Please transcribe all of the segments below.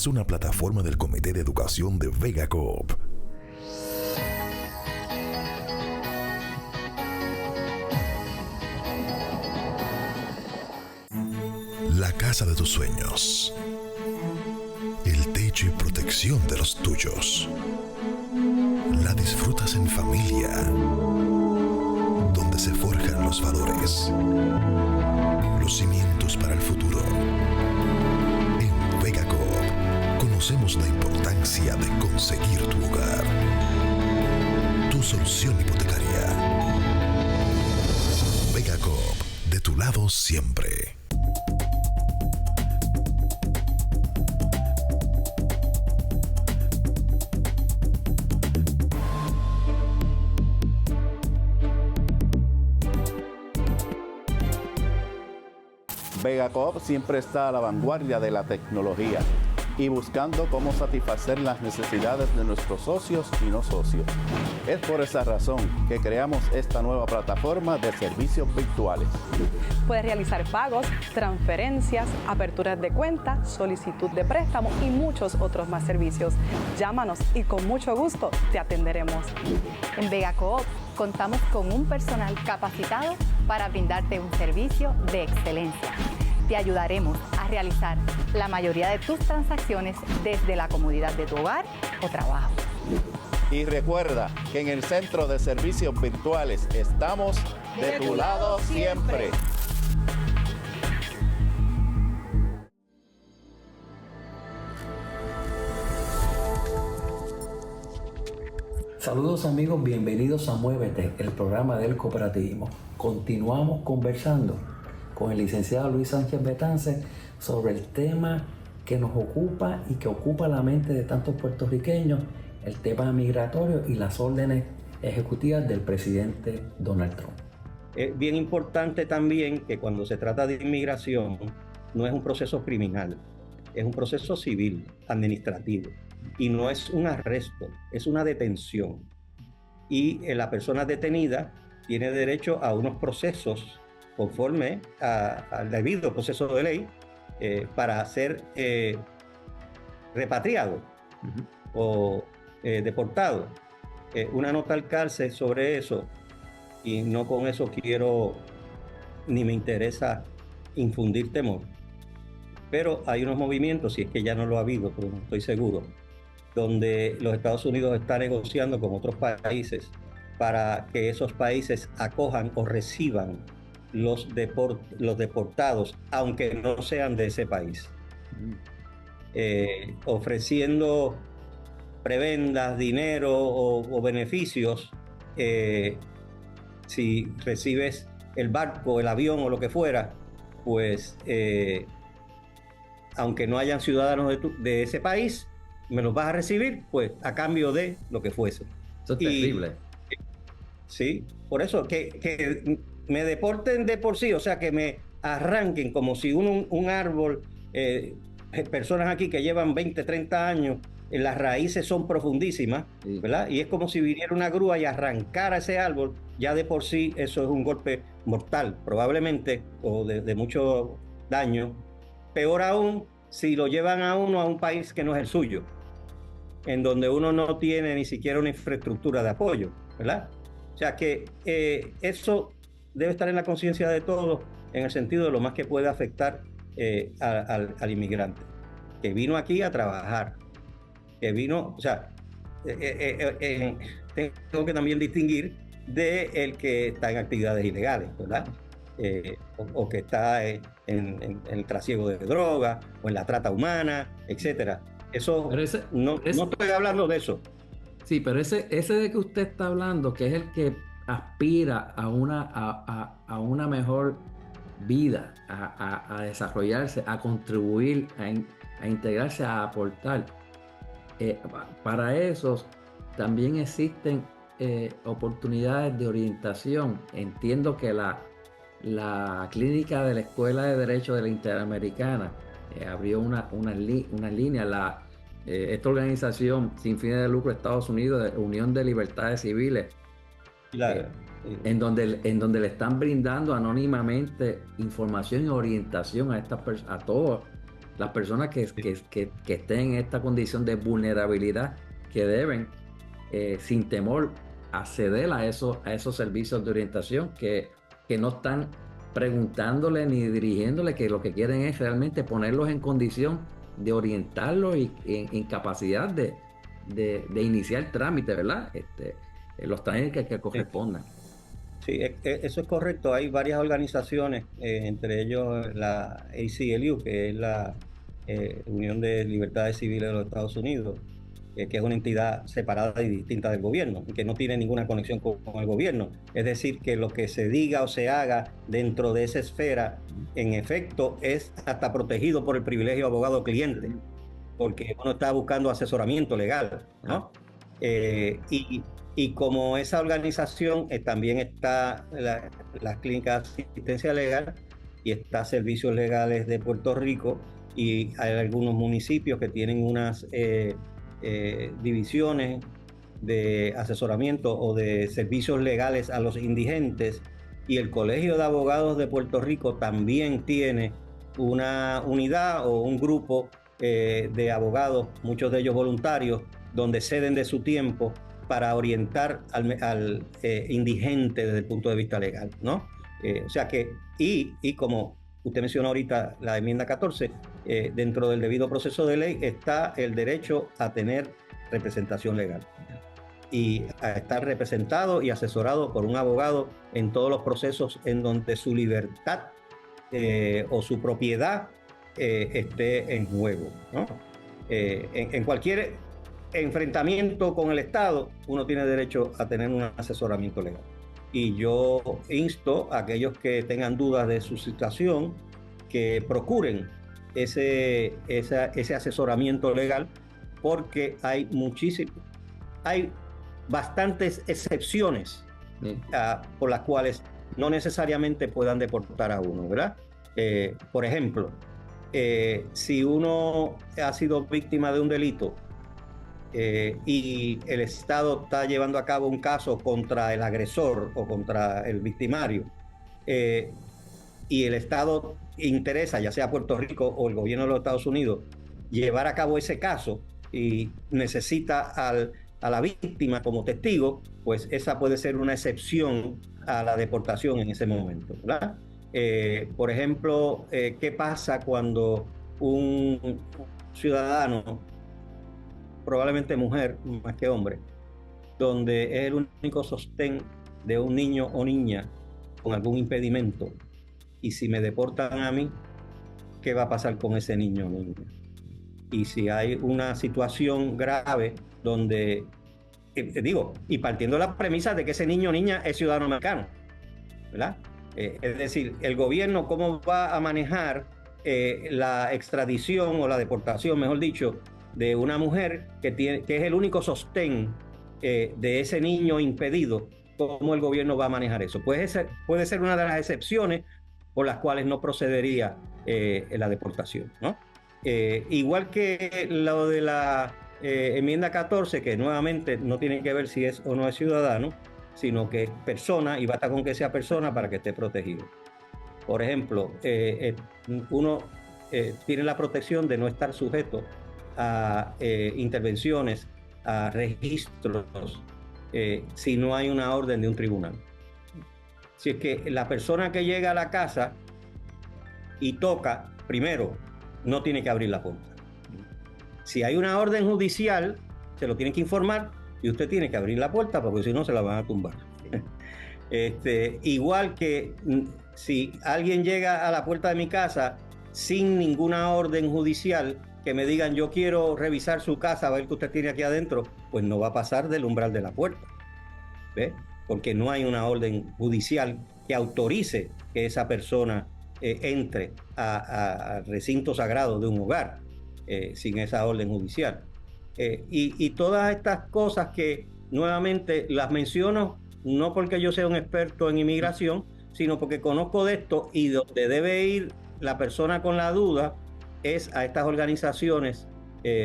es una plataforma del Comité de Educación de Vega Coop. La casa de tus sueños. El techo y protección de los tuyos. La disfrutas en familia, donde se forjan los valores, los cimientos para el futuro. En Vega Coop conocemos la importancia de conseguir tu hogar, tu solución hipotecaria. Vega Coop, de tu lado siempre. Vega Coop siempre está a la vanguardia de la tecnología y buscando cómo satisfacer las necesidades de nuestros socios y no socios. Es por esa razón que creamos esta nueva plataforma de servicios virtuales. Puedes realizar pagos, transferencias, aperturas de cuenta, solicitud de préstamo y muchos otros más servicios. Llámanos y con mucho gusto te atenderemos. En Vega Coop contamos con un personal capacitado para brindarte un servicio de excelencia. Te ayudaremos a realizar la mayoría de tus transacciones desde la comodidad de tu hogar o trabajo. Y recuerda que en el Centro de Servicios Virtuales estamos de tu lado siempre. Saludos amigos, bienvenidos a Muévete, el programa del cooperativismo. Continuamos conversando con el licenciado Luis Sánchez Betance sobre el tema que nos ocupa y que ocupa la mente de tantos puertorriqueños, el tema migratorio y las órdenes ejecutivas del presidente Donald Trump. Es bien importante también que cuando se trata de inmigración no es un proceso criminal, es un proceso civil, administrativo, y no es un arresto, es una detención. Y la persona detenida tiene derecho a unos procesos conforme al debido proceso de ley para ser repatriado o deportado. Una nota al cárcel sobre eso, y no con eso quiero ni me interesa infundir temor, pero hay unos movimientos, si es que ya no lo ha habido, pero no estoy seguro, donde los Estados Unidos están negociando con otros países para que esos países acojan o reciban los deportados, aunque no sean de ese país, ofreciendo prebendas, dinero o beneficios si recibes el barco, el avión o lo que fuera, pues aunque no hayan ciudadanos de ese país, me los vas a recibir pues a cambio de lo que fuese. Eso es terrible. Sí, por eso que me deporten de por sí, o sea, que me arranquen como si un árbol, personas aquí que llevan 20, 30 años, las raíces son profundísimas, sí, ¿verdad? Y es como si viniera una grúa y arrancara ese árbol, ya de por sí eso es un golpe mortal, probablemente, o de mucho daño. Peor aún si lo llevan a uno a un país que no es el suyo, en donde uno no tiene ni siquiera una infraestructura de apoyo, ¿verdad? O sea que eso debe estar en la conciencia de todos, en el sentido de lo más que puede afectar al inmigrante, que vino aquí a trabajar, que vino, o sea, tengo que también distinguir de el que está en actividades ilegales, ¿verdad? O que está en el trasiego de drogas o en la trata humana, etcétera. Eso no estoy hablando de eso. Sí, pero ese de que usted está hablando, que es el que aspira a una mejor vida, a desarrollarse, a contribuir, a integrarse, a aportar. Para esos también existen oportunidades de orientación. Entiendo que la clínica de la Escuela de Derecho de la Interamericana abrió una línea, esta organización sin fines de lucro de Estados Unidos, de Unión de Libertades Civiles, claro, en donde le están brindando anónimamente información y orientación a todos las personas que estén en esta condición de vulnerabilidad, que deben, sin temor, acceder a esos servicios de orientación que no están preguntándole ni dirigiéndole, que lo que quieren es realmente ponerlos en condición de orientarlos y en capacidad de iniciar el trámite, ¿verdad? Los trámites que correspondan. Sí, eso es correcto. Hay varias organizaciones, entre ellos la ACLU, que es la Unión de Libertades Civiles de los Estados Unidos, que es una entidad separada y distinta del gobierno, que no tiene ninguna conexión con el gobierno. Es decir, que lo que se diga o se haga dentro de esa esfera, en efecto, es hasta protegido por el privilegio abogado-cliente, porque uno está buscando asesoramiento legal, ¿no? Y como esa organización también está las clínicas de asistencia legal y está Servicios Legales de Puerto Rico, y hay algunos municipios que tienen unas divisiones de asesoramiento o de servicios legales a los indigentes, y el Colegio de Abogados de Puerto Rico también tiene una unidad o un grupo de abogados, muchos de ellos voluntarios, donde ceden de su tiempo para orientar al indigente desde el punto de vista legal, ¿no? O sea que, y como usted mencionó ahorita la enmienda 14, dentro del debido proceso de ley está el derecho a tener representación legal y a estar representado y asesorado por un abogado en todos los procesos en donde su libertad o su propiedad esté en juego, ¿no? En cualquier enfrentamiento con el Estado, uno tiene derecho a tener un asesoramiento legal. Y yo insto a aquellos que tengan dudas de su situación que procuren ese asesoramiento legal, porque hay bastantes excepciones por las cuales no necesariamente puedan deportar a uno, ¿verdad? Por ejemplo, si uno ha sido víctima de un delito y el Estado está llevando a cabo un caso contra el agresor o contra el victimario, y el Estado interesa, ya sea Puerto Rico o el gobierno de los Estados Unidos, llevar a cabo ese caso y necesita a la víctima como testigo, pues esa puede ser una excepción a la deportación en ese momento, ¿verdad? Por ejemplo, ¿qué pasa cuando un ciudadano, probablemente mujer más que hombre, donde es el único sostén de un niño o niña con algún impedimento, y si me deportan a mí, ¿qué va a pasar con ese niño o niña? Y si hay una situación grave donde, y partiendo de la premisa de que ese niño o niña es ciudadano americano, ¿verdad? Es decir, el gobierno, ¿cómo va a manejar la extradición o la deportación, mejor dicho, de una mujer que es el único sostén de ese niño impedido? ¿Cómo el gobierno va a manejar eso? Puede ser una de las excepciones por las cuales no procedería la deportación, ¿no? Igual que lo de la enmienda 14, que nuevamente no tiene que ver si es o no es ciudadano, sino que es persona, y basta con que sea persona para que esté protegido. Por ejemplo, uno tiene la protección de no estar sujeto a intervenciones, a registros, si no hay una orden de un tribunal. Si es que la persona que llega a la casa y toca, primero, no tiene que abrir la puerta. Si hay una orden judicial, se lo tienen que informar y usted tiene que abrir la puerta, porque si no se la van a tumbar. Igual que si alguien llega a la puerta de mi casa sin ninguna orden judicial, que me digan yo quiero revisar su casa, a ver qué usted tiene aquí adentro, pues no va a pasar del umbral de la puerta, ¿ve? Porque no hay una orden judicial que autorice que esa persona entre al recinto sagrado de un hogar sin esa orden judicial. Y todas estas cosas que nuevamente las menciono no porque yo sea un experto en inmigración, sino porque conozco de esto, y donde debe ir la persona con la duda es a estas organizaciones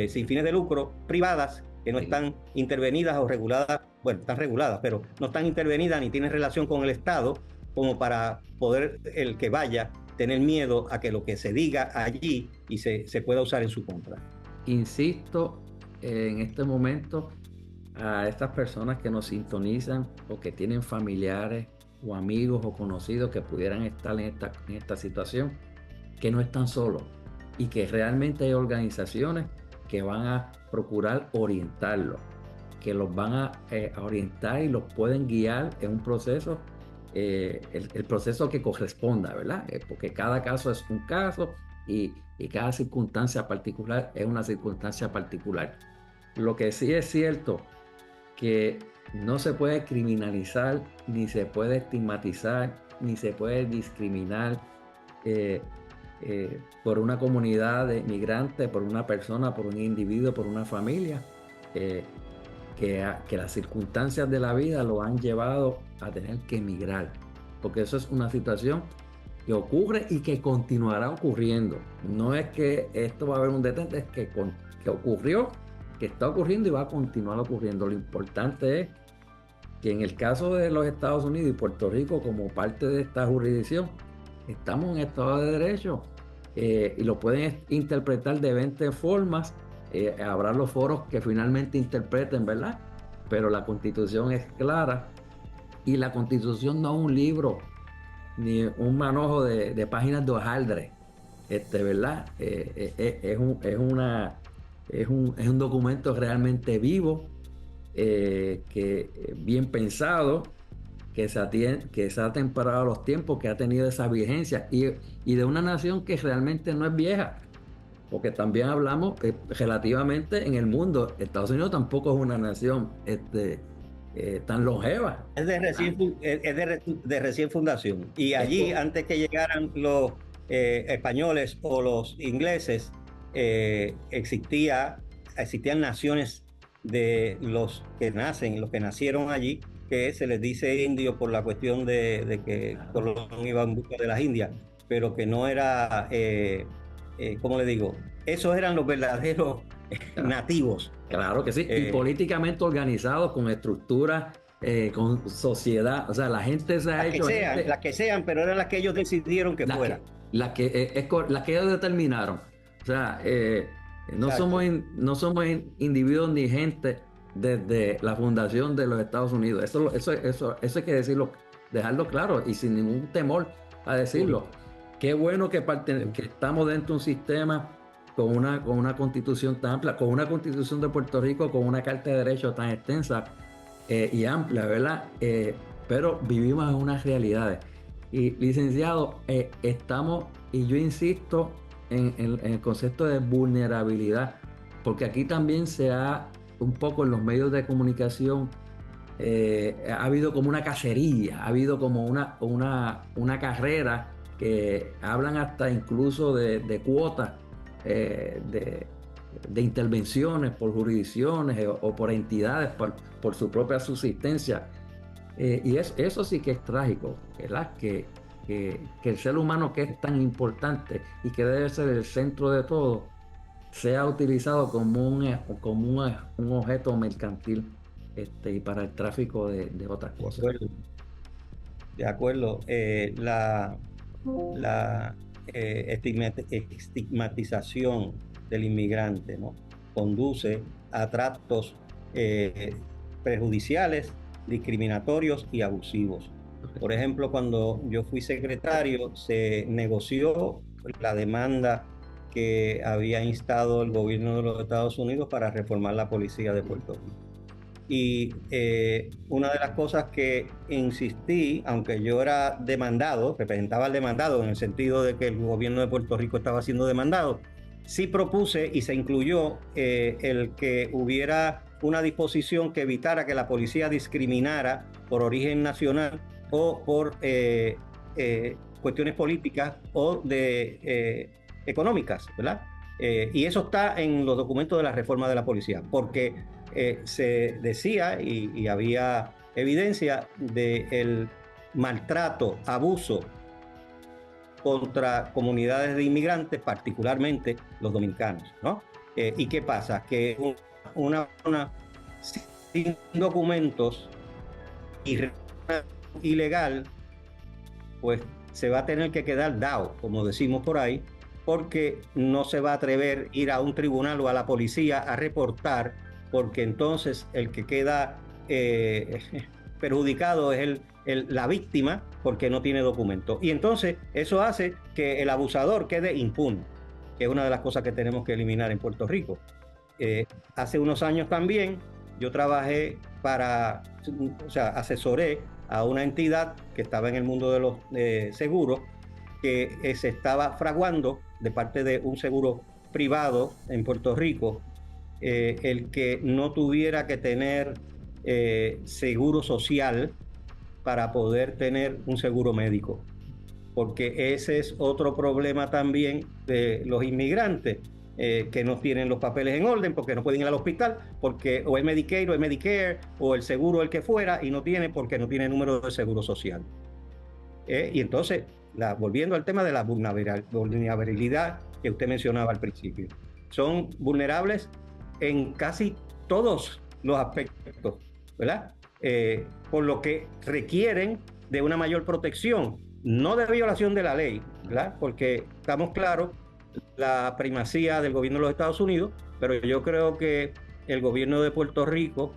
sin fines de lucro privadas que no están intervenidas o reguladas, bueno, están reguladas, pero no están intervenidas ni tienen relación con el Estado como para poder el que vaya tener miedo a que lo que se diga allí y se pueda usar en su contra. Insisto en este momento a estas personas que nos sintonizan o que tienen familiares o amigos o conocidos que pudieran estar en esta situación, que no están solos y que realmente hay organizaciones que van a procurar orientarlos, que los van a orientar y los pueden guiar en un proceso, el proceso que corresponda, ¿verdad? Porque cada caso es un caso y cada circunstancia particular es una circunstancia particular. Lo que sí es cierto que no se puede criminalizar, ni se puede estigmatizar, ni se puede discriminar por una comunidad de migrantes, por una persona, por un individuo, por una familia, que las circunstancias de la vida lo han llevado a tener que emigrar, porque eso es una situación que ocurre y que continuará ocurriendo. No es que esto va a haber un detente, es que ocurrió, que está ocurriendo y va a continuar ocurriendo. Lo importante es que en el caso de los Estados Unidos y Puerto Rico, como parte de esta jurisdicción, estamos en Estado de Derecho y lo pueden interpretar de 20 formas. Habrá los foros que finalmente interpreten, ¿verdad? Pero la Constitución es clara y la Constitución no es un libro ni un manojo de páginas de hojaldre, ¿verdad? Es un documento realmente vivo, que bien pensado, que se ha temperado a los tiempos, que ha tenido esa vigencia y de una nación que realmente no es vieja, porque también hablamos relativamente en el mundo. Estados Unidos tampoco es una nación tan longeva. Es de recién fundación. Y allí, antes que llegaran los españoles o los ingleses, existían naciones de los que nacieron allí, que se les dice indio por la cuestión de que Colón iba en busca de las Indias, pero que no era, ¿cómo le digo? Esos eran los verdaderos nativos. Claro que sí, y políticamente organizados, con estructuras, con sociedad. O sea, la gente se ha hecho... Las que sean, pero eran las que ellos decidieron que fueran. Las que ellos determinaron. O sea, no somos individuos ni gente desde la fundación de los Estados Unidos. Eso hay que decirlo, dejarlo claro y sin ningún temor a decirlo. Qué bueno que estamos dentro de un sistema con una constitución tan amplia, con una constitución de Puerto Rico, con una carta de derechos tan extensa y amplia, ¿verdad? Pero vivimos en unas realidades. Y licenciado, estamos, y yo insisto en el concepto de vulnerabilidad, porque aquí también un poco en los medios de comunicación, ha habido como una cacería, ha habido como una carrera que hablan hasta incluso de cuotas, de intervenciones por jurisdicciones o por entidades por su propia subsistencia. Y eso sí que es trágico, ¿verdad? Que el ser humano, que es tan importante y que debe ser el centro de todo, sea utilizado como un objeto mercantil y para el tráfico de otras cosas. De acuerdo. La estigmatización del inmigrante, ¿no?, conduce a tratos perjudiciales, discriminatorios y abusivos. Por ejemplo, cuando yo fui secretario, se negoció la demanda que había instado el gobierno de los Estados Unidos para reformar la policía de Puerto Rico. Y una de las cosas que insistí, aunque yo era demandado, representaba al demandado en el sentido de que el gobierno de Puerto Rico estaba siendo demandado, sí propuse y se incluyó el que hubiera una disposición que evitara que la policía discriminara por origen nacional o por cuestiones políticas o económicas, ¿verdad? Y eso está en los documentos de la reforma de la policía, porque se decía y había evidencia del maltrato, abuso contra comunidades de inmigrantes, particularmente los dominicanos, ¿no? ¿Y qué pasa? Que una sin documentos ilegal, pues se va a tener que quedar dado, como decimos por ahí, porque no se va a atrever a ir a un tribunal o a la policía a reportar, porque entonces el que queda perjudicado es la víctima, porque no tiene documento. Y entonces eso hace que el abusador quede impune, que es una de las cosas que tenemos que eliminar en Puerto Rico. Hace unos años también yo trabajé asesoré a una entidad que estaba en el mundo de los seguros, que se estaba fraguando de parte de un seguro privado en Puerto Rico, el que no tuviera que tener seguro social para poder tener un seguro médico, porque ese es otro problema también de los inmigrantes, que no tienen los papeles en orden porque no pueden ir al hospital, porque o es Medicaid o es Medicare o el seguro el que fuera, y no tiene porque no tiene número de seguro social. Y entonces, volviendo al tema de la vulnerabilidad que usted mencionaba al principio, son vulnerables en casi todos los aspectos, ¿verdad? Por lo que requieren de una mayor protección, no de violación de la ley, ¿verdad? Porque estamos claros la primacía del gobierno de los Estados Unidos, pero yo creo que el gobierno de Puerto Rico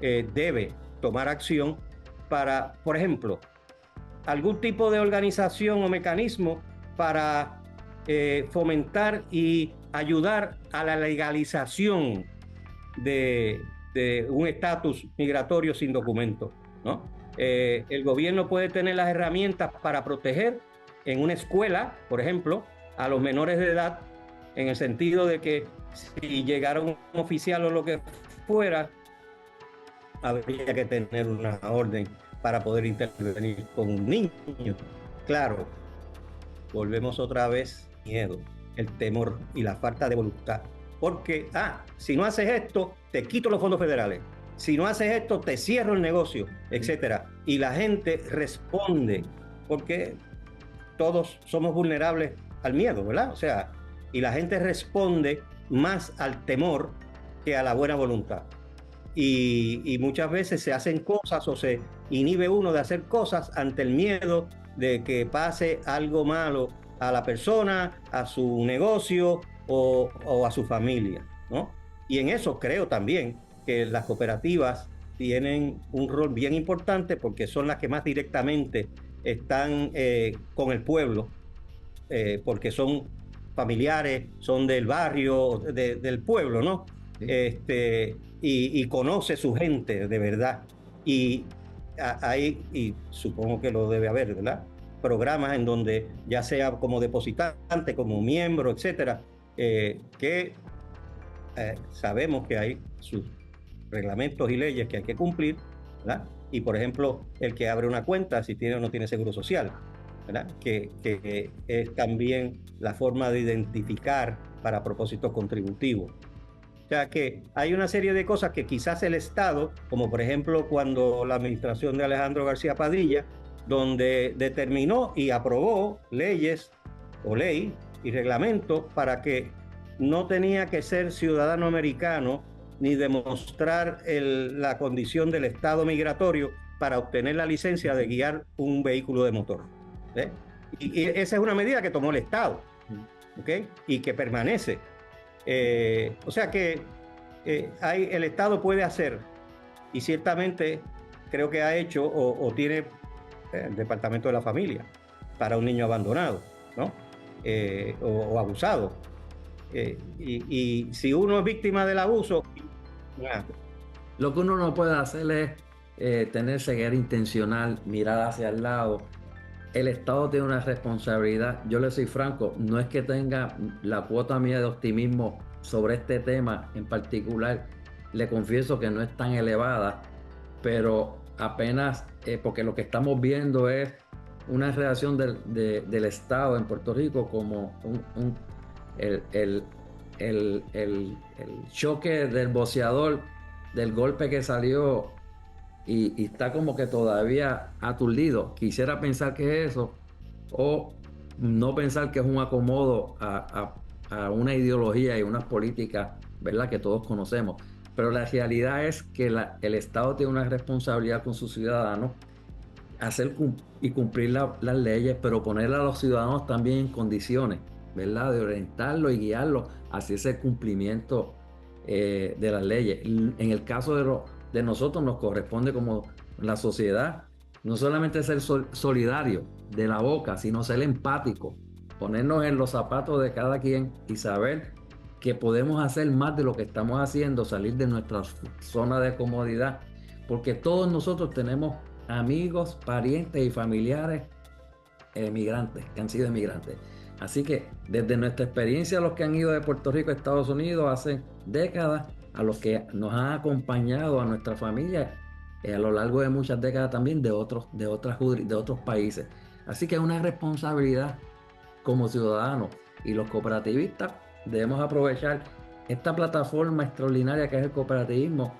debe tomar acción para, por ejemplo, algún tipo de organización o mecanismo para fomentar y ayudar a la legalización de un estatus migratorio sin documento, ¿no? El gobierno puede tener las herramientas para proteger en una escuela, por ejemplo, a los menores de edad, en el sentido de que si llegara un oficial o lo que fuera, habría que tener una orden para poder intervenir con un niño. Claro, volvemos otra vez miedo, el temor y la falta de voluntad. Porque, si no haces esto, te quito los fondos federales. Si no haces esto, te cierro el negocio, etcétera. Y la gente responde, porque todos somos vulnerables al miedo, ¿verdad? O sea, y la gente responde más al temor que a la buena voluntad. Y muchas veces se hacen cosas o se inhibe uno de hacer cosas ante el miedo de que pase algo malo a la persona, a su negocio o a su familia, ¿no? Y en eso creo también que las cooperativas tienen un rol bien importante, porque son las que más directamente están con el pueblo, porque son familiares, son del barrio, del pueblo, ¿no? Sí. Y conoce su gente de verdad. Y hay, y supongo que lo debe haber, ¿verdad?, programas en donde ya sea como depositante, como miembro, etcétera, que sabemos que hay sus reglamentos y leyes que hay que cumplir, ¿verdad? Y por ejemplo, el que abre una cuenta, si tiene o no tiene seguro social, ¿verdad? Que es también la forma de identificar para propósitos contributivos. O sea que hay una serie de cosas que quizás el Estado, como por ejemplo cuando la administración de Alejandro García Padilla, donde determinó y aprobó leyes o ley y reglamentos para que no tenía que ser ciudadano americano ni demostrar la condición del estado migratorio para obtener la licencia de guiar un vehículo de motor. Y esa es una medida que tomó el Estado, ¿okay? Y que permanece. O sea que el Estado puede hacer, y ciertamente creo que ha hecho o tiene el Departamento de la Familia para un niño abandonado, ¿no? O abusado. Y si uno es víctima del abuso, lo que uno no puede hacer es tener ceguera intencional, mirar hacia el lado. El Estado tiene una responsabilidad. Yo le soy franco, no es que tenga la cuota mía de optimismo sobre este tema en particular. Le confieso que no es tan elevada, pero apenas, porque lo que estamos viendo es una reacción del Estado en Puerto Rico como el choque del boxeador, del golpe que salió y está como que todavía aturdido. Quisiera pensar que es eso, o no pensar que es un acomodo a una ideología y unas políticas, ¿verdad?, que todos conocemos. Pero la realidad es que el Estado tiene una responsabilidad con sus ciudadanos y cumplir las leyes, pero poner a los ciudadanos también en condiciones, ¿verdad?, de orientarlos y guiarlos hacia ese cumplimiento de las leyes. En el caso de nosotros nos corresponde como la sociedad, no solamente ser solidario de la boca, sino ser empático, ponernos en los zapatos de cada quien y saber que podemos hacer más de lo que estamos haciendo, salir de nuestra zona de comodidad, porque todos nosotros tenemos amigos, parientes y familiares emigrantes, que han sido emigrantes. Así que desde nuestra experiencia, los que han ido de Puerto Rico a Estados Unidos hace décadas, a los que nos han acompañado a nuestra familia a lo largo de muchas décadas también de otros países. Así que es una responsabilidad como ciudadanos, y los cooperativistas debemos aprovechar esta plataforma extraordinaria que es el cooperativismo,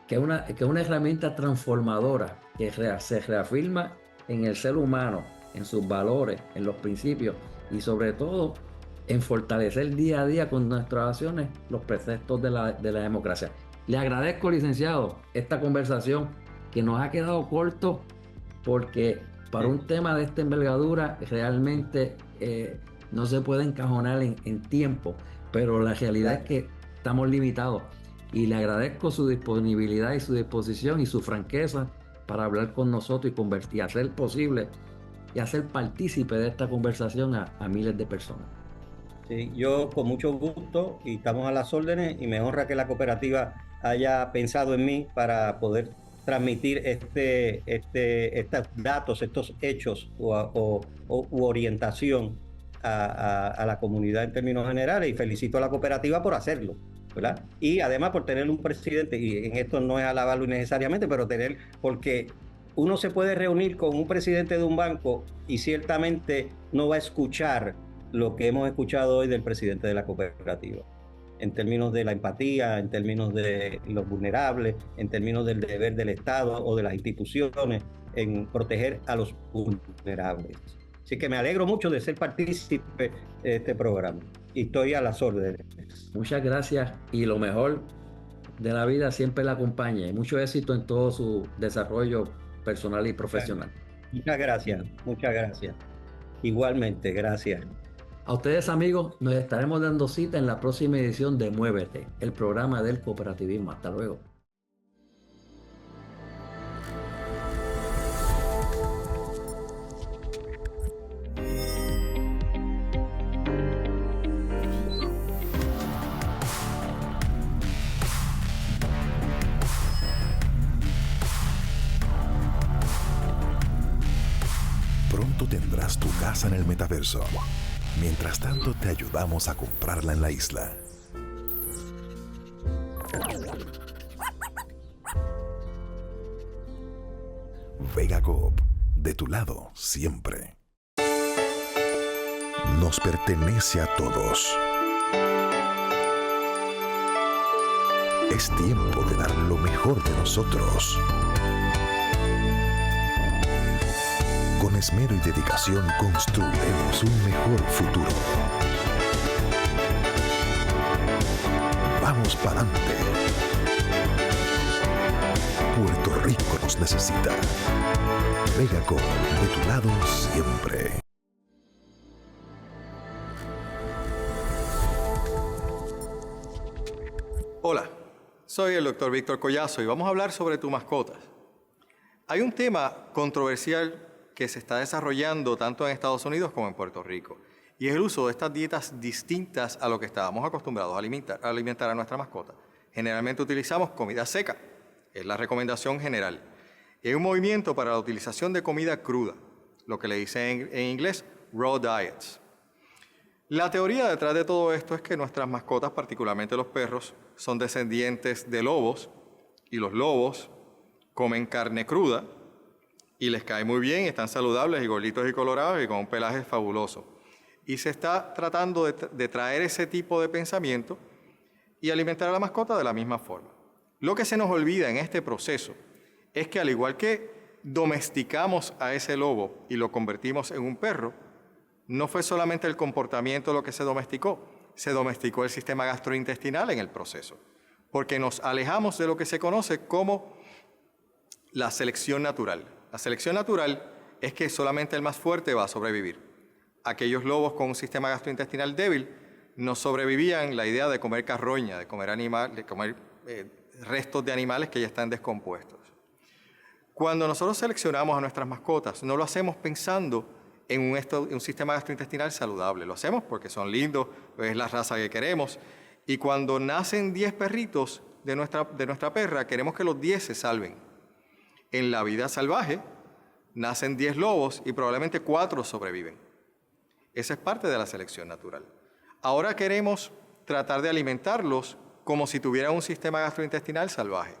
que es una herramienta transformadora que se reafirma en el ser humano, en sus valores, en los principios y sobre todo en fortalecer día a día con nuestras acciones los preceptos de la democracia. Le agradezco, licenciado, esta conversación que nos ha quedado corto porque para un tema de esta envergadura realmente no se puede encajonar en tiempo, pero la realidad es que estamos limitados y le agradezco su disponibilidad y su disposición y su franqueza para hablar con nosotros y hacer posible y hacer partícipe de esta conversación a miles de personas. Sí, yo con mucho gusto y estamos a las órdenes y me honra que la cooperativa haya pensado en mí para poder transmitir estos datos, estos hechos u orientación a la comunidad en términos generales, y felicito a la cooperativa por hacerlo, ¿verdad? Y además por tener un presidente, y en esto no es alabarlo necesariamente, pero porque uno se puede reunir con un presidente de un banco y ciertamente no va a escuchar lo que hemos escuchado hoy del presidente de la cooperativa, en términos de la empatía, en términos de los vulnerables, en términos del deber del Estado o de las instituciones en proteger a los vulnerables. Así que me alegro mucho de ser partícipe de este programa y estoy a las órdenes. Muchas gracias y lo mejor de la vida siempre la acompañe. Mucho éxito en todo su desarrollo personal y profesional. Muchas gracias, muchas gracias. Igualmente, gracias. A ustedes, amigos, nos estaremos dando cita en la próxima edición de Muévete, el programa del cooperativismo. Hasta luego. Pronto tendrás tu casa en el metaverso. Mientras tanto, te ayudamos a comprarla en la isla. Vega Coop, de tu lado siempre. Nos pertenece a todos. Es tiempo de dar lo mejor de nosotros. Con esmero y dedicación construiremos un mejor futuro. Vamos para adelante. Puerto Rico nos necesita. Vega Coop, de tu lado siempre. Hola, soy el Dr. Víctor Collazo y vamos a hablar sobre tu mascota. Hay un tema controversial que se está desarrollando tanto en Estados Unidos como en Puerto Rico, y es el uso de estas dietas distintas a lo que estábamos acostumbrados a alimentar a nuestra mascota. Generalmente utilizamos comida seca, es la recomendación general. Y hay un movimiento para la utilización de comida cruda, lo que le dicen en inglés raw diets. La teoría detrás de todo esto es que nuestras mascotas, particularmente los perros, son descendientes de lobos, y los lobos comen carne cruda, y les cae muy bien, están saludables y gorditos y colorados y con un pelaje fabuloso. Y se está tratando de traer ese tipo de pensamiento y alimentar a la mascota de la misma forma. Lo que se nos olvida en este proceso es que al igual que domesticamos a ese lobo y lo convertimos en un perro, no fue solamente el comportamiento lo que se domesticó el sistema gastrointestinal en el proceso, porque nos alejamos de lo que se conoce como la selección natural. La selección natural es que solamente el más fuerte va a sobrevivir. Aquellos lobos con un sistema gastrointestinal débil no sobrevivían la idea de comer carroña, de comer restos de animales que ya están descompuestos. Cuando nosotros seleccionamos a nuestras mascotas, no lo hacemos pensando en un sistema gastrointestinal saludable. Lo hacemos porque son lindos, es la raza que queremos. Y cuando nacen 10 perritos de nuestra perra, queremos que los 10 se salven. En la vida salvaje, nacen 10 lobos y probablemente 4 sobreviven. Esa es parte de la selección natural. Ahora queremos tratar de alimentarlos como si tuvieran un sistema gastrointestinal salvaje.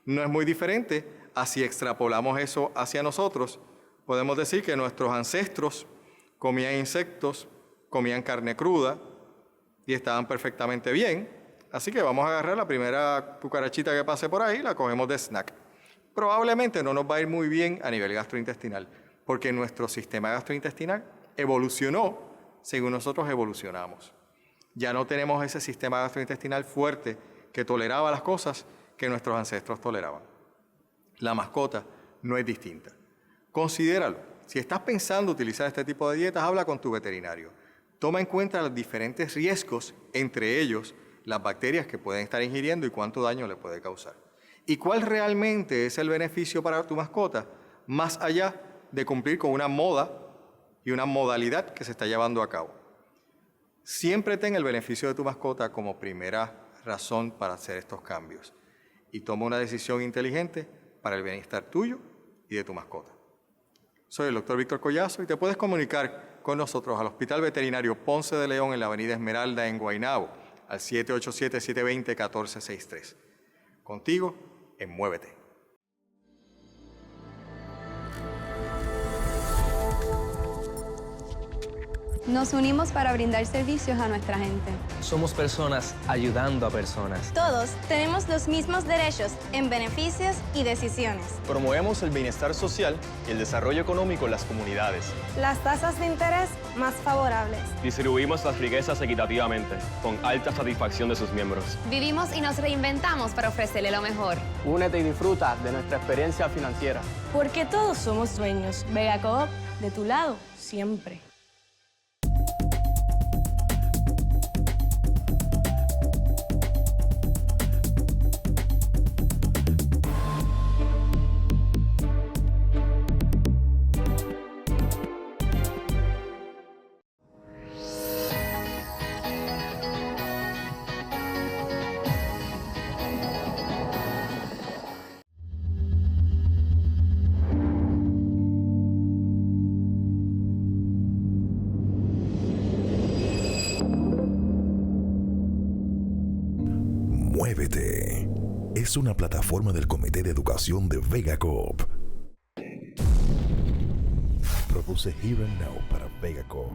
No es muy diferente a si extrapolamos eso hacia nosotros. Podemos decir que nuestros ancestros comían insectos, comían carne cruda y estaban perfectamente bien. Así que vamos a agarrar la primera cucarachita que pase por ahí y la cogemos de snack. Probablemente no nos va a ir muy bien a nivel gastrointestinal, porque nuestro sistema gastrointestinal evolucionó según nosotros evolucionamos. Ya no tenemos ese sistema gastrointestinal fuerte que toleraba las cosas que nuestros ancestros toleraban. La mascota no es distinta. Considéralo. Si estás pensando utilizar este tipo de dietas, habla con tu veterinario. Toma en cuenta los diferentes riesgos, entre ellos las bacterias que pueden estar ingiriendo y cuánto daño le puede causar. ¿Y cuál realmente es el beneficio para tu mascota, más allá de cumplir con una moda y una modalidad que se está llevando a cabo? Siempre ten el beneficio de tu mascota como primera razón para hacer estos cambios y toma una decisión inteligente para el bienestar tuyo y de tu mascota. Soy el Dr. Víctor Collazo y te puedes comunicar con nosotros al Hospital Veterinario Ponce de León en la Avenida Esmeralda en Guaynabo al 787-720-1463. Contigo en Muévete. Nos unimos para brindar servicios a nuestra gente. Somos personas ayudando a personas. Todos tenemos los mismos derechos en beneficios y decisiones. Promovemos el bienestar social y el desarrollo económico en las comunidades. Las tasas de interés más favorables. Distribuimos las riquezas equitativamente, con alta satisfacción de sus miembros. Vivimos y nos reinventamos para ofrecerle lo mejor. Únete y disfruta de nuestra experiencia financiera. Porque todos somos dueños. Vega Coop, de tu lado, siempre. Muévete es una plataforma del Comité de Educación de Vega Coop. Produce Here and Now para Vega Coop.